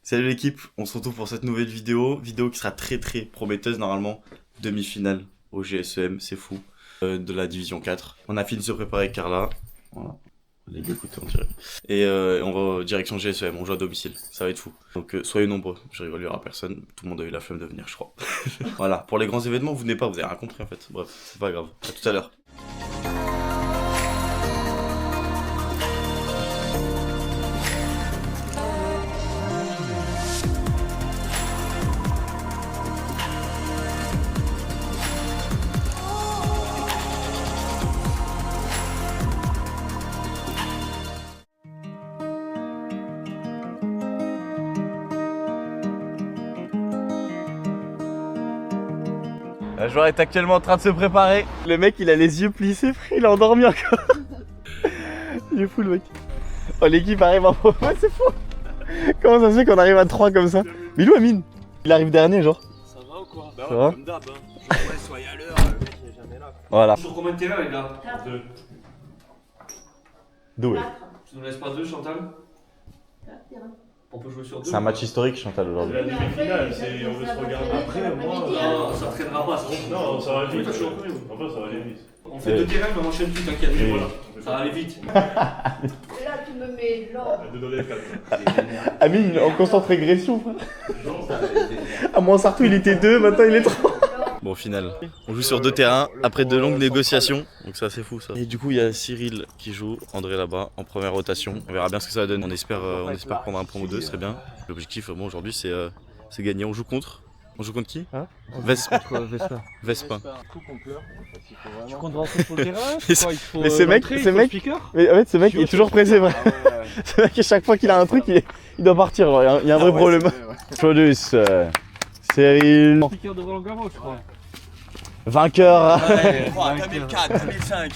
Salut l'équipe, on se retrouve pour cette nouvelle vidéo qui sera très prometteuse normalement. Demi-finale au GSEM, c'est fou, de la division 4. On a fini de se préparer avec Carla, voilà, les gars écoutez on dirait. Et on va direction GSEM, on joue à domicile, ça va être fou. Donc soyez nombreux, je rigole, il y aura personne, tout le monde a eu la flemme de venir je crois. Voilà, pour les grands événements vous venez pas, vous avez rien compris en fait, bref, c'est pas grave, à tout à l'heure. Le joueur est actuellement en train de se préparer. Le mec il a les yeux plissés, frère, il est endormi encore. Il est fou le mec. Oh l'équipe arrive en ouais, c'est fou. Comment ça se fait qu'on arrive à 3 comme ça? Mais où Amine? Il arrive dernier genre. Ça va ou quoi? Bah ouais, comme d'hab hein. Ouais, soyez à l'heure, le mec il est jamais là. Voilà. Sur combien de terrains les gars? 2. Doué. Tu nous laisses pas 2 Chantal? On peut jouer sur 2. C'est un match historique Chantal aujourd'hui. La demi-finale, on veut se regarder. Après, moi, ça traînera pas, ça va. Non, ça va aller vite. Je suis en premier. Enfin, ça va aller vite. On fait 2 terrains, mais on enchaîne tout, t'inquiète. Voilà. Ça va aller vite. Et là, tu me mets l'or. De donner 4. Amine en constante régression. À moins Sartou il était 2, maintenant il est 3. Bon au final, on joue sur 2 terrains après de longues négociations, donc ça c'est fou ça. Et du coup il y a Cyril qui joue, André là-bas en première rotation. On verra bien ce que ça va donner. On espère prendre un point ou deux, ce serait bien. L'objectif bon, aujourd'hui c'est gagner. On joue contre. On joue contre qui hein? Vespin. Vespin. Tu comptes rentrer sur le terrain? Mais ce mec, mais en fait ce mec est toujours pressé vrai. Ce mec à chaque fois qu'il a un truc il doit partir, il y a un vrai problème. Produce Cyril. Piqueur de Roland Garros je crois. Vainqueur. 2004, 2005.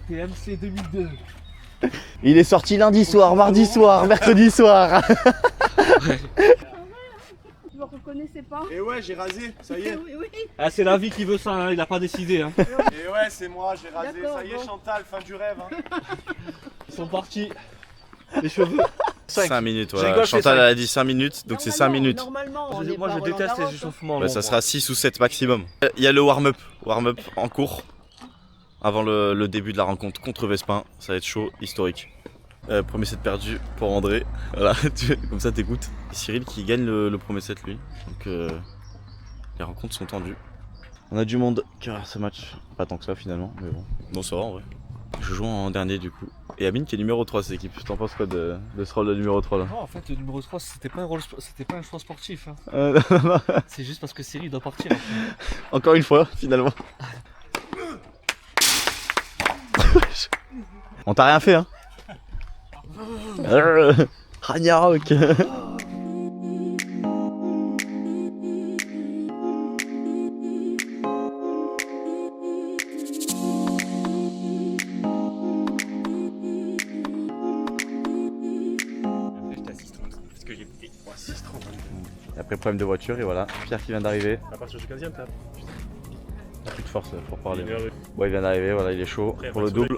TMC 2002. Il est sorti lundi soir, mardi soir, mercredi soir. Je me reconnaissais pas. Et ouais, j'ai rasé, ça y est. Oui, oui. Ah c'est la vie qui veut ça, hein. Il a pas décidé hein. Et ouais, c'est moi, j'ai rasé, D'accord, ça y est, bon. Chantal, fin du rêve. Hein. Ils sont partis. Les cheveux. 5 minutes, Je voilà. rigole, c'est Chantal 5. elle a dit 5 minutes, donc c'est 5 minutes. Normalement, on Moi est je pas déteste Roland les Garros. échauffements. Ouais, ça sera 6 ou 7 maximum. Il y a le warm-up en cours avant le début de la rencontre contre Vespin. Ça va être chaud, historique. Premier set perdu pour André. Voilà, comme ça t'écoutes. Cyril qui gagne le premier set lui. Donc les rencontres sont tendues. On a du monde qui regarde ce match. Pas tant que ça finalement, mais bon. Bon ça va en vrai. Je joue en dernier du coup. Et Amine qui est numéro 3 cette équipe. T'en penses quoi de ce rôle de numéro 3 là? Non, en fait, le numéro 3, c'était pas un choix sportif. Hein. C'est juste parce que Cyril doit partir. Encore une fois, finalement. On t'a rien fait, hein? Ragnarok. Et après problème de voiture et voilà, Pierre qui vient d'arriver. À partir du 15ème, t'as Plus de force pour parler. énervé. Ouais, il vient d'arriver, voilà, il est chaud Après, pour le pas de double.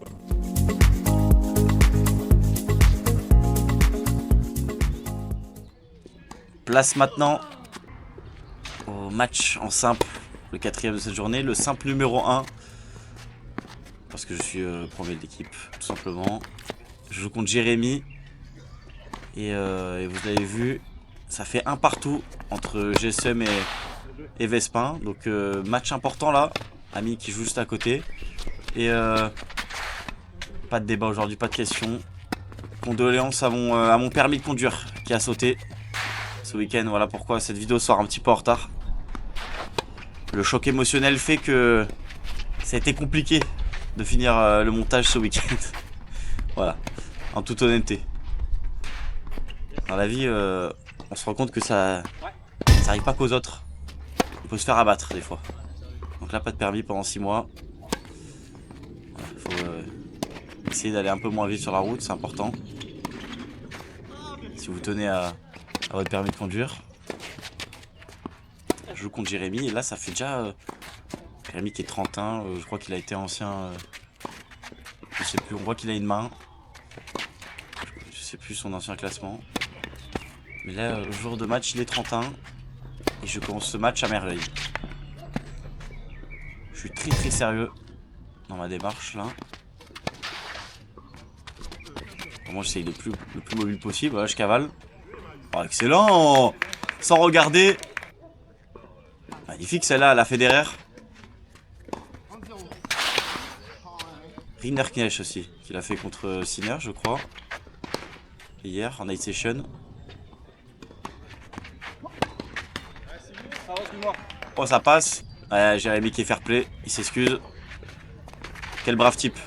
Place maintenant au match en simple, le 4ème de cette journée, le simple numéro 1. Parce que je suis premier de l'équipe, tout simplement. Je joue contre Jérémy. Et vous l'avez vu, ça fait un partout entre GSM et Vespin. Donc match important là. Ami qui joue juste à côté. Et pas de débat aujourd'hui, pas de questions. Condoléances à mon permis de conduire qui a sauté ce week-end. Voilà pourquoi cette vidéo sort un petit peu en retard. Le choc émotionnel fait que ça a été compliqué de finir le montage ce week-end. Voilà, en toute honnêteté. Dans la vie, on se rend compte que ça arrive pas qu'aux autres. On peut se faire abattre des fois. Donc là, pas de permis pendant 6 mois. Il faut essayer d'aller un peu moins vite sur la route, c'est important. Si vous tenez à votre permis de conduire. Je joue contre Jérémy et là ça fait déjà Jérémy qui est 31, je crois qu'il a été ancien, je sais plus, on voit qu'il a une main. Je sais plus son ancien classement. Mais là, le jour de match, il est 31. Et je commence ce match à merveille. Je suis très très sérieux dans ma démarche là. Moi j'essaye le plus mobile possible. Voilà, je cavale. Oh, excellent! Sans regarder. Magnifique celle-là, la Federer. Rinderknecht aussi, qu'il a fait contre Sinner, je crois. Hier, en night session. Oh, ça passe. Ouais, Jérémy qui est fair play, il s'excuse. Quel brave type.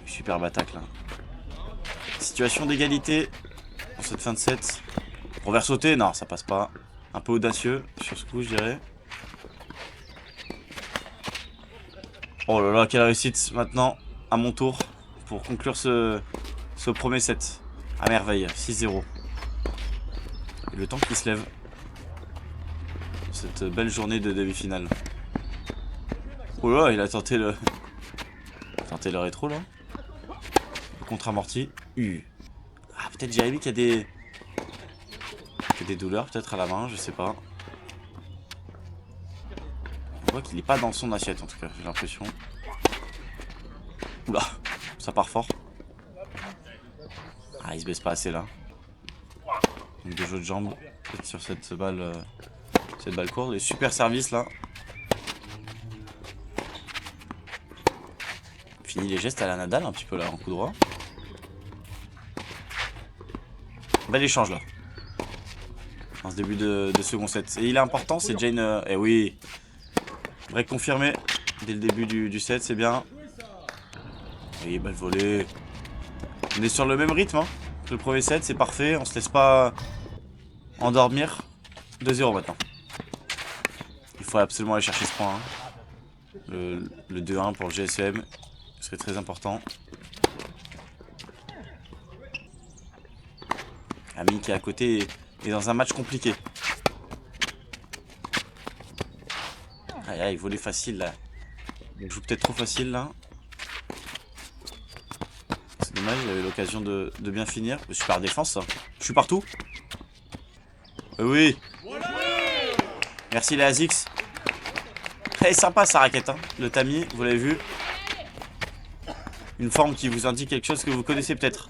Super battaque là. Situation d'égalité dans cette fin de set. Revers sauté, non, ça passe pas. Un peu audacieux sur ce coup, je dirais. Oh là là, quelle réussite maintenant, à mon tour, pour conclure ce premier set. À merveille, 6-0. Et le temps qui se lève. Cette belle journée de demi-finale. Oh là, il a tenté le rétro là. Le contre-amorti. Ah, peut-être Jérémy qui a des douleurs peut-être à la main, je sais pas. On voit qu'il n'est pas dans son assiette en tout cas, j'ai l'impression. Oula, ça part fort. Ah, il se baisse pas assez là. Donc deux jeux de jambes peut-être sur cette balle courte. Et super service là. Fini les gestes à la Nadal un petit peu là en coup droit. Bel échange là. Dans ce début de second set. Et il est important, c'est Jane. Eh oui. Vrai confirmé dès le début du set, c'est bien. Oui, belle volée. On est sur le même rythme hein, que le premier set, c'est parfait. On se laisse pas endormir. 2-0 maintenant. Il faut absolument aller chercher ce point. Hein. Le 2-1 pour le GSM. Ce serait très important. Ami qui est à côté est dans un match compliqué. Aïe aïe, volée facile là. Il joue peut-être trop facile là. C'est dommage, il avait l'occasion de bien finir. Super défense ça. Je suis partout. Oui. Merci les Azix. Très sympa sa raquette hein. Le tamis, vous l'avez vu. Une forme qui vous indique quelque chose que vous connaissez peut-être.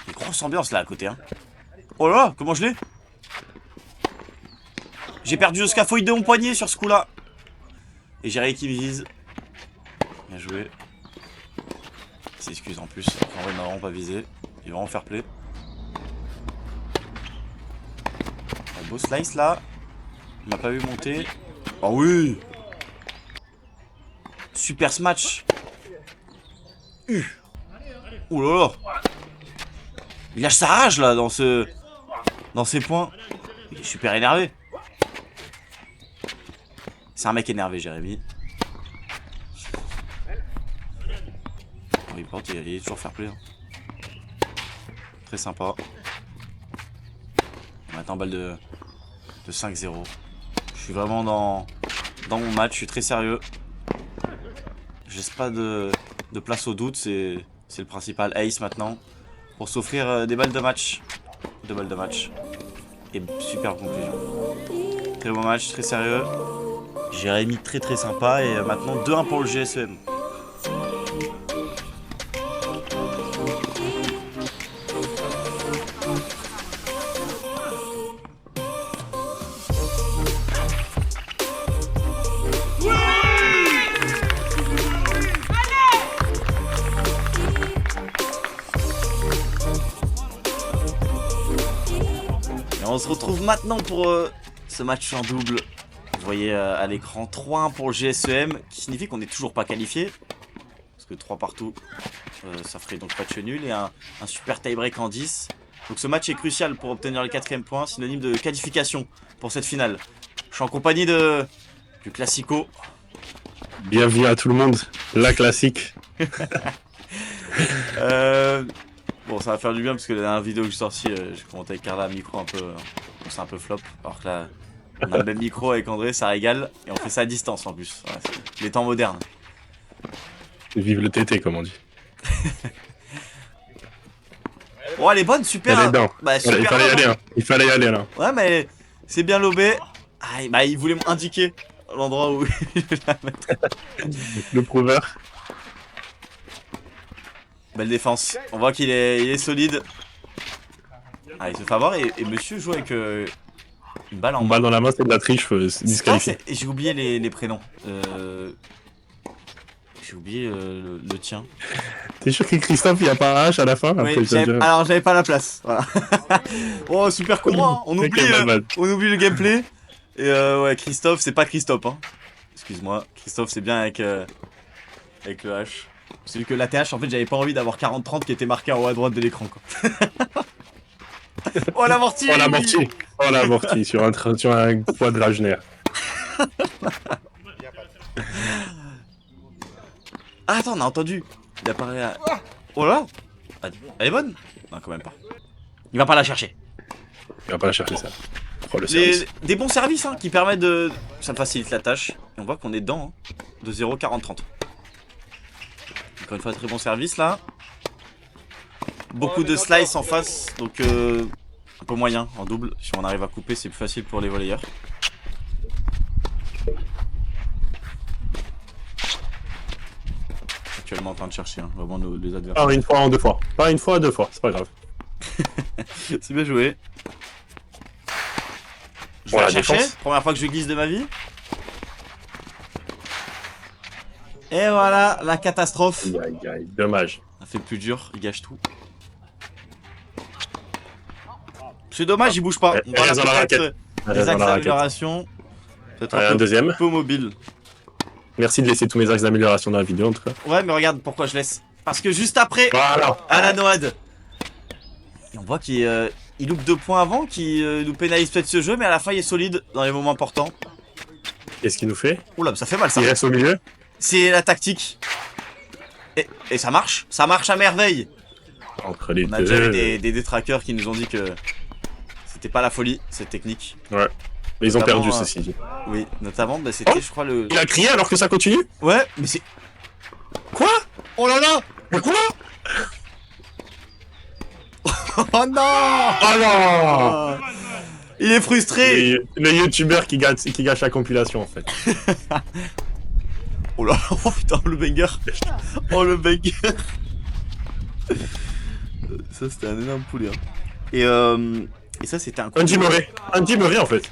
Une grosse ambiance là à côté hein. Oh là là, comment je l'ai? J'ai perdu le scaphoïde de mon poignet sur ce coup là. Et Jérémy qui me vise. Bien joué. Il s'excuse en plus. En vrai il m'a vraiment pas visé. Il va vraiment fair play. Un beau slice là. Il m'a pas vu monter. Oh oui. Super smash. Ouh là là. Il lâche sa rage là dans ces points. Il est super énervé. C'est un mec énervé Jérémy. Oh, il porte, il est toujours fair play. Hein. Très sympa. Maintenant balle de 5-0. Je suis vraiment dans mon match, je suis très sérieux. Je laisse pas de place au doute, c'est le principal. Ace maintenant pour s'offrir des balles de match. 2 balles de match. Et super conclusion. Très bon match, très sérieux. Jérémy très très sympa et maintenant 2-1 pour le GSM. On se retrouve maintenant pour ce match en double. Vous voyez à l'écran 3-1 pour le GSEM, qui signifie qu'on n'est toujours pas qualifié. Parce que 3 partout, ça ferait donc match nul et un super tie-break en 10. Donc ce match est crucial pour obtenir le 4ème point, synonyme de qualification pour cette finale. Je suis en compagnie du Classico. Bienvenue à tout le monde, la classique. Bon, ça va faire du bien parce que la dernière vidéo que j'ai sortie, j'ai commenté avec Carla à micro un peu. Donc c'est un peu flop. Alors que là, on a le même micro avec André, ça régale. Et on fait ça à distance en plus. Ouais, les temps modernes. Vive le TT, comme on dit. Oh, elle est bonne, super. Elle est dedans. Bah, super. Il fallait y aller, hein. Il fallait y aller, là. Ouais, mais c'est bien lobé. Ah, bah, il voulait m'indiquer l'endroit où je vais la mettre. Le prouveur. Belle défense. On voit qu'il est solide. Ah, il se fait avoir et monsieur joue avec une balle en Une main. balle dans la main, c'est de la triche, c'est disqualifié. J'ai oublié les prénoms. J'ai oublié le tien. T'es sûr que Christophe, il n'y a pas un H à la fin? Oui, Après, je te dirai. alors j'avais pas la place. Voilà. Oh, super con, hein. On oublie le gameplay. Et ouais, Christophe, c'est pas Christophe. Hein. Excuse-moi, Christophe, c'est bien avec le H. C'est que l'ATH, en fait, j'avais pas envie d'avoir 40-30 qui était marqué en haut à droite de l'écran. Oh, l'amorti! Oh, l'amorti! Oh, l'amorti sur un quadragénaire. Ah, attends, on a entendu. Il apparaît à... Oh là! Elle est bonne? Non, quand même pas. Il va pas la chercher. Il va pas la chercher, ça. Oh, le service. Des bons services hein, qui permettent de... Ça me facilite la tâche. Et on voit qu'on est dedans. Hein, de 0, 40, 30. Encore une fois, très bon service là. Beaucoup de slice en face. Donc un peu moyen en double. Si on arrive à couper, c'est plus facile pour les volleyeurs. Actuellement en train de chercher hein, vraiment les adversaires. Pas une fois en deux fois. Pas une fois, deux fois. C'est pas grave. C'est bien joué. Je vais Voilà, la chercher. défense. Première fois que je glisse de ma vie. Et voilà, la catastrophe. Aïe, aïe, aïe. Dommage. Ça fait plus dur, il gâche tout. C'est dommage, il bouge pas. Elle reste dans la raquette. Des axes d'amélioration. Peut-être Allez, un deuxième. un peu mobile. Merci de laisser tous mes axes d'amélioration dans la vidéo, en tout cas. Ouais, mais regarde pourquoi je laisse. Parce que juste après, Voilà. à la noade. Et on voit qu'il loupe 2 points avant, qu'il nous pénalise peut-être ce jeu, mais à la fin il est solide dans les moments importants. Qu'est-ce qu'il nous fait? Oula, ça fait mal ça. Il reste au milieu. C'est la tactique. Et ça marche à merveille. Entre les On a deux. déjà eu des détraqueurs qui nous ont dit que c'était pas la folie, cette technique. Ouais. Mais ils ont Notamment, perdu, ceci dit. Oui, notamment, bah, c'était, Oh, je crois, le... Il a crié alors que ça continue? Ouais, mais c'est... Quoi? Oh là là! Mais quoi? Oh non! Oh non! Il est frustré! Le youtubeur qui gâche la compilation, en fait. Oh là, oh putain, le banger! Oh le banger! Ça, c'était un énorme poulet. Hein. Et ça, c'était un... Andy Murray, en fait.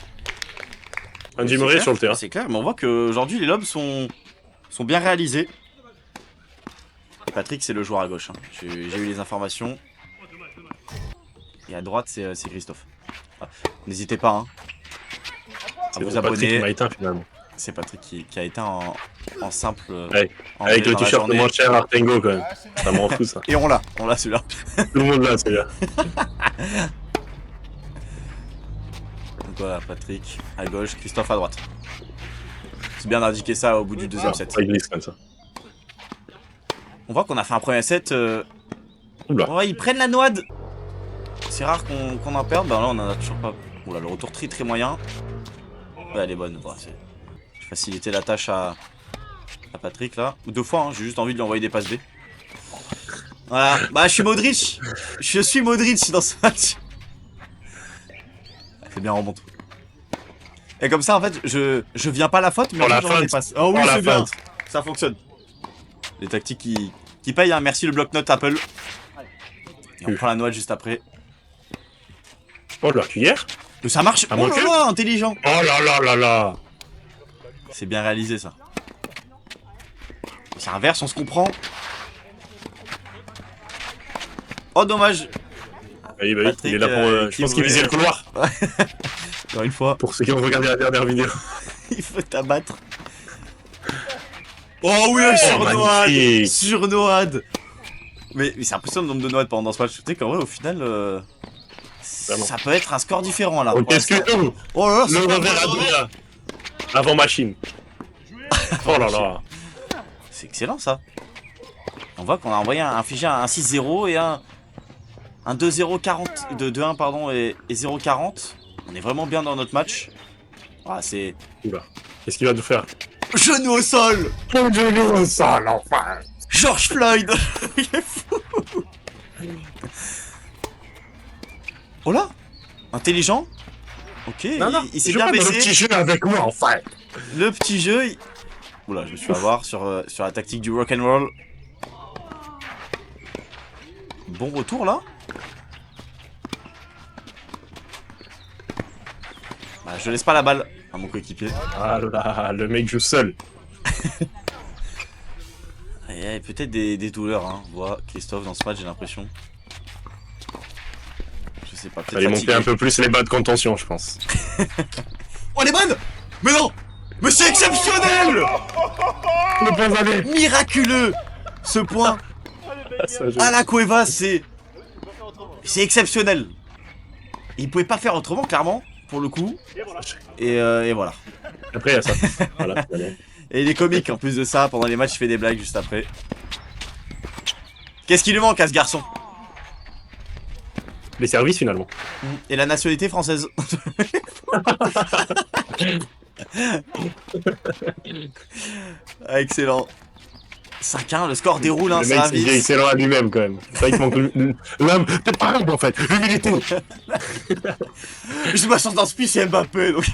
Andy Murray sur le terrain. C'est clair, mais on voit qu'aujourd'hui, les lobes sont bien réalisés. Et Patrick, c'est le joueur à gauche. Hein. J'ai eu les informations. Et à droite, c'est Christophe. Ah, n'hésitez pas hein, à vous Patrick qui abonner. m'a éteint, finalement. C'est Patrick qui a éteint en simple. Ouais. en Avec vrai le dans la t-shirt journée. moins cher Artengo, quand même. Ça m'en fout, ça. Et on l'a celui-là. Tout le monde l'a, celui-là. Donc voilà, Patrick à gauche, Christophe à droite. C'est bien d'indiquer ça au bout du deuxième set. Ça glisse comme ça. On voit qu'on a fait un premier set. Oula. Ouais, ils prennent la noide. C'est rare qu'on en perde. Ben là, on en a toujours pas. Oula, le retour très moyen. Ouais, elle est bonne. Ouais, j'ai facilité la tâche à Patrick là. Ou 2 fois, hein. J'ai juste envie de lui envoyer des passes B. Voilà. Bah, je suis Modric. Je suis Modric dans ce match. C'est bien, on remonte. Et comme ça, en fait, je viens pas à la faute, mais Pour la j'envoie des feinte. passes. Oh oui, Pour la c'est bien. feinte. Ça fonctionne. Les tactiques qui payent, hein. Merci le bloc-notes Apple. Et on prend la noix juste après. Oh, la cuillère. Mais ça marche. À Oh là manquer. là, intelligent. Oh là là là là. C'est bien réalisé ça. C'est inverse, on se comprend. Oh dommage. Oui, bah oui, Patrick, il est là pour. Je qui pense qu'il visait le voulait- couloir. Encore une fois, Pour ceux qui ont regardé la dernière vidéo. il faut t'abattre. Oh oui, sur Noad. magnifique. Sur Noad. Mais c'est impressionnant le nombre de Noad pendant ce match. Tu sais qu'en vrai, au final, ça peut être un score différent là. Ok, excuse-nous. Oh là là, Le c'est pas revers à bon. deux là. Avant machine. Oh là là. C'est excellent ça. On voit qu'on a envoyé infligé un 6-0 et un 2-0 40 de 2-1 pardon et 0-40. On est vraiment bien dans notre match. Ah, c'est Oula. Qu'est-ce qu'il va nous faire? genou au sol. Genou au sol, enfin. Je George Floyd. Il est fou. Oh là, intelligent. Ok, Non, il s'est joue bien pas dans le baissé. petit jeu avec moi, enfin. Le petit jeu. Oula, je me suis fait avoir sur la tactique du rock'n'roll. Bon retour là. Bah, je laisse pas la balle à mon coéquipier. Ah là, le mec joue seul. Il y a peut-être des douleurs, hein. Voit Christophe dans ce match, j'ai l'impression. Je sais pas, peut-être Fallait monter fatigué. un peu plus les bas de contention, je pense. Oh, elle est bonne. Mais non. Mais c'est exceptionnel. Le point allé. Miraculeux. Ce point à la Cueva, c'est exceptionnel. Il pouvait pas faire autrement, clairement, pour le coup. Et voilà. Après, il y a ça. Voilà, allez. Et il est comique en plus de ça, pendant les matchs il fait des blagues juste après. Qu'est-ce qui lui manque à ce garçon? Les services, finalement. Et la nationalité française. Ah, excellent. 5-1, le score déroule, hein, Le ça mec, va il est vite. excellent à lui-même, quand même. C'est vrai qu'il manque l'homme. Peut-être pas l'homme, en fait. L'humilité. Je ma chance dans ce c'est Mbappé, donc...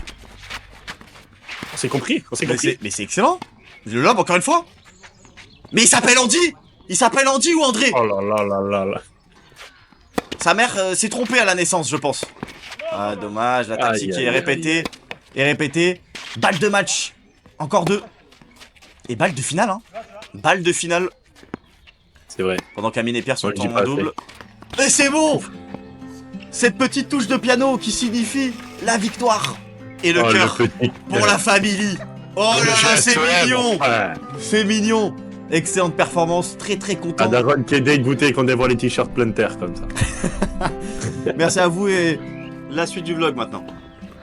On s'est compris. On s'est compris. Mais c'est excellent. Le lob, encore une fois. Mais il s'appelle Andy. Il s'appelle Andy ou André. Oh là là là là là. Sa mère s'est trompée à la naissance, je pense. Ah, dommage, la tactique Aïe, est aïe, répétée. Et répétée. Balle de match. Encore 2. Et balle de finale, hein. Balle de finale. C'est vrai. Pendant qu'Amine et Pierre sont Ouais, je dis en pas double. Et c'est bon. Cette petite touche de piano qui signifie la victoire. Et le Oh, cœur petit pour la famille. Oh là là, c'est mignon. Ouais. C'est mignon. Excellente performance, très À content. Daron qui est dégoûté qu'on dévoile les t-shirts plein de terre comme ça. Merci à vous et la suite du vlog maintenant.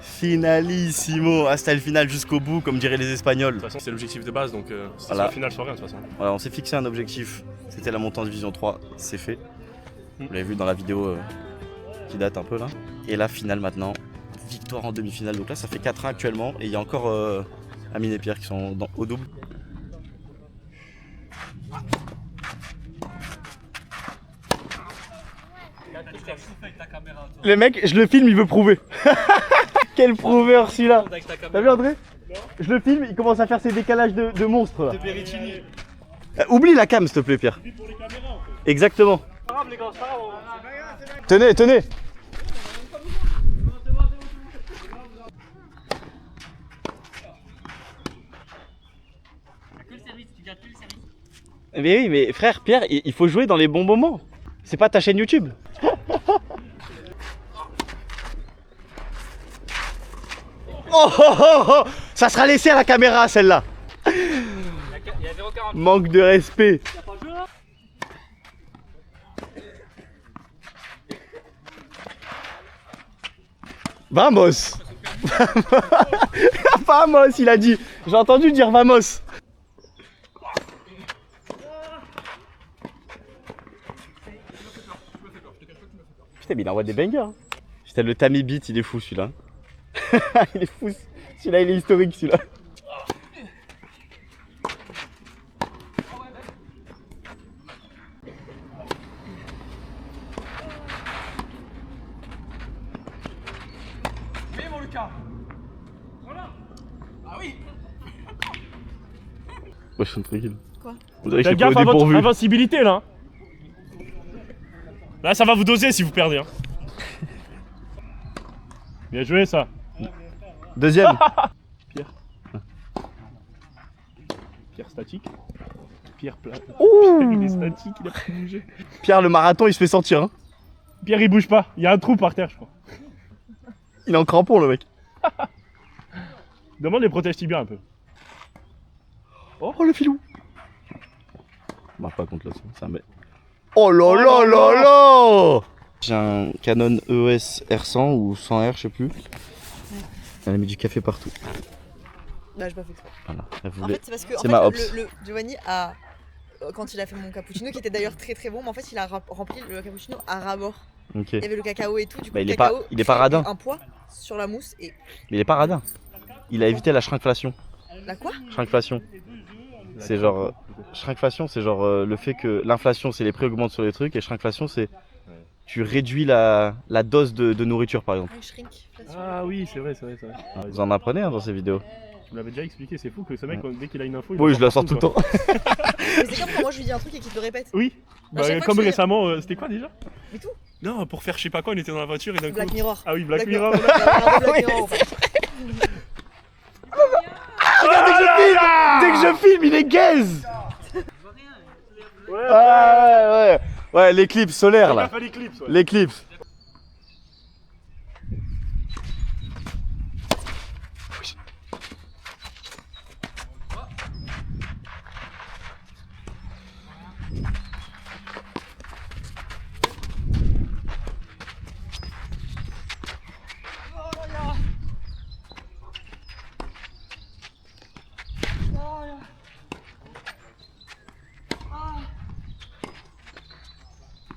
Finalissimo, hasta le final jusqu'au bout, comme diraient les Espagnols. De toute façon, c'est l'objectif de base, donc c'est Voilà. la finale sur rien de toute façon. Voilà, on s'est fixé un objectif, c'était la montée en division 3, c'est fait. Vous l'avez vu dans la vidéo qui date un peu là. Et la finale maintenant, victoire en demi-finale. Donc là, ça fait 4-1 actuellement et il y a encore Amine et Pierre qui sont au double. Le mec, je le filme, il veut prouver. Quel prouveur celui-là. T'as vu André? Je le filme, il commence à faire ses décalages de monstres là. Oublie la cam s'il te plaît Pierre. Exactement. Tenez, tenez. Mais oui, mais frère Pierre, il faut jouer dans les bons moments. C'est pas ta chaîne YouTube. Oh, oh, oh, oh, ça sera laissé à la caméra celle-là. Manque de respect. Vamos. Vamos, il a dit. J'ai entendu dire vamos. Putain, mais il envoie des bangers. Hein. Putain, le Tammy Beat, il est fou celui-là. Il est fou. Celui-là, il est historique celui-là. Mais mon Lucas. Voilà. Ah oui. Ouais, je suis tranquille. Quoi? Vous avez Faites gaffe à votre invincibilité là. Là, ça va vous doser si vous perdez. Hein. Bien joué ça. Deuxième. Pierre. Pierre statique. Pierre plat. Ouh. Il est statique, il a pas bougé. Pierre, le marathon, il se fait sentir. Hein. Pierre, il bouge pas. Il y a un trou par terre, je crois. Il est en crampon, le mec. Demande les protèges tibias un peu. Oh, le filou. Marche pas contre là, ça met. Oh là là là là. J'ai un Canon EOS R100 ou 100R, je sais plus. Elle a mis du café partout. Bah, j'ai pas fait exprès. Voilà. Elle En voulait... fait, c'est parce que C'est en ma fait, ops. le Giovanni a. Quand il a fait mon cappuccino, qui était d'ailleurs très bon, mais en fait, il a rempli le cappuccino à ras-bord. Ok. Il y avait le cacao et tout. Du coup, Bah, il le est pas- cacao il est pas crée radin. Un poids sur la mousse et. Mais il est pas radin. Il a évité la shrinkflation. La quoi? Shrinkflation. C'est genre shrinkflation, c'est genre le fait que l'inflation c'est les prix augmentent sur les trucs et shrinkflation c'est tu réduis la dose de nourriture par exemple. Ouais, shrink. Ah oui, c'est vrai, c'est vrai, c'est vrai. Vous en apprenez hein, dans ces vidéos. Tu me l'avais déjà expliqué, c'est fou que ce mec, dès qu'il a une info, il Oui, la je la sors partout, tout le temps. Mais c'est comme quand moi je lui dis un truc et qu'il te le répète. Oui, À chaque fois comme que je- récemment, c'était quoi déjà? Mais tout. Non, pour faire je sais pas quoi, on était dans la voiture et d'un coup. Black Mirror. Ah oui, Black Black Mirror. Mirror. Black Mirror, en fait. Dès que je filme, il est gaze. Ouais, l'éclipse solaire là. Pas l'éclipse, ouais. L'éclipse.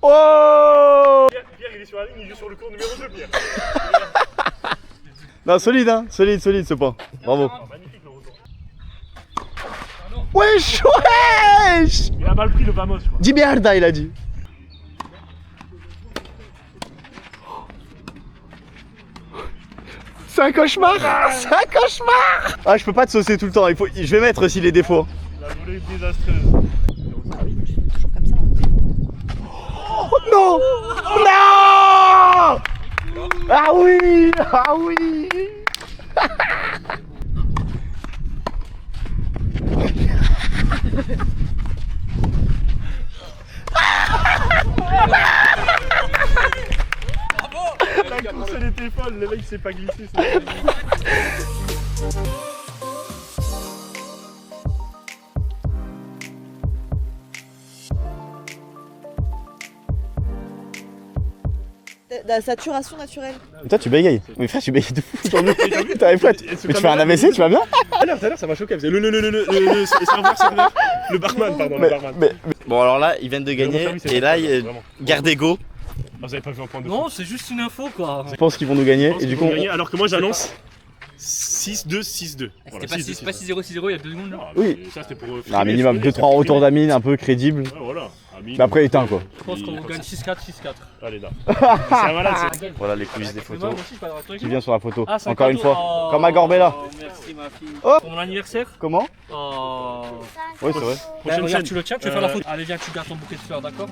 Oh Pierre, il est sur la ligne, il joue sur le cours numéro 2, Pierre. Non, solide hein, solide ce point. Bravo. Oh, magnifique le retour. Wesh, wesh. Il a mal pris le Vamos, je crois. 10 mierda, il a dit. C'est un cauchemar. C'est un cauchemar. Ah, je peux pas te saucer tout le temps. Je vais mettre aussi les défauts. La volée désastreuse. Toujours comme ça. Oh, non. Non. Ah oui. Ah oui. La course elle était folle, le mec s'est pas glissé. c'est- La saturation naturelle. Mais toi, tu bégayes. Mais frère, tu bégayes de fou aujourd'hui. T'arrives pas. Et ce Mais tu fais un caméra- AVC, tu vas bien? Tout à l'heure, ça m'a choqué. Elle faisait le serveur. Le barman, pardon, le barman. Bon, alors là, ils viennent de gagner. Et là, il y a Vraiment. garde ego. Ah, vous avez pas vu un point de Non, c'est juste une info quoi. Je pense qu'ils vont nous gagner. Et du coup, alors que moi j'annonce 6-2, 6-2. C'était pas 6-0-6-0 il y a 2 secondes. Oui. Ça c'était pour. un minimum 2-3 retours d'Amine un peu crédibles. Ouais, voilà. Amine. Mais après, éteint quoi. Je pense qu'on gagne 6-4, 6-4. Allez là. C'est un malade, c'est. Voilà les coulisses des Mais moi photos. aussi, je peux avoir un truc. Qui vient sur la photo. Ah, c'est un Encore une cadeau. fois. Oh, Comme à Gorbella. Merci ma fille. Oh. Pour mon anniversaire. Comment? Oh. Oui, c'est vrai. Ben, Prochaine regarde, scène. tu le tiens, tu veux faire la photo. Allez, viens, tu gardes ton bouquet de fleurs, d'accord?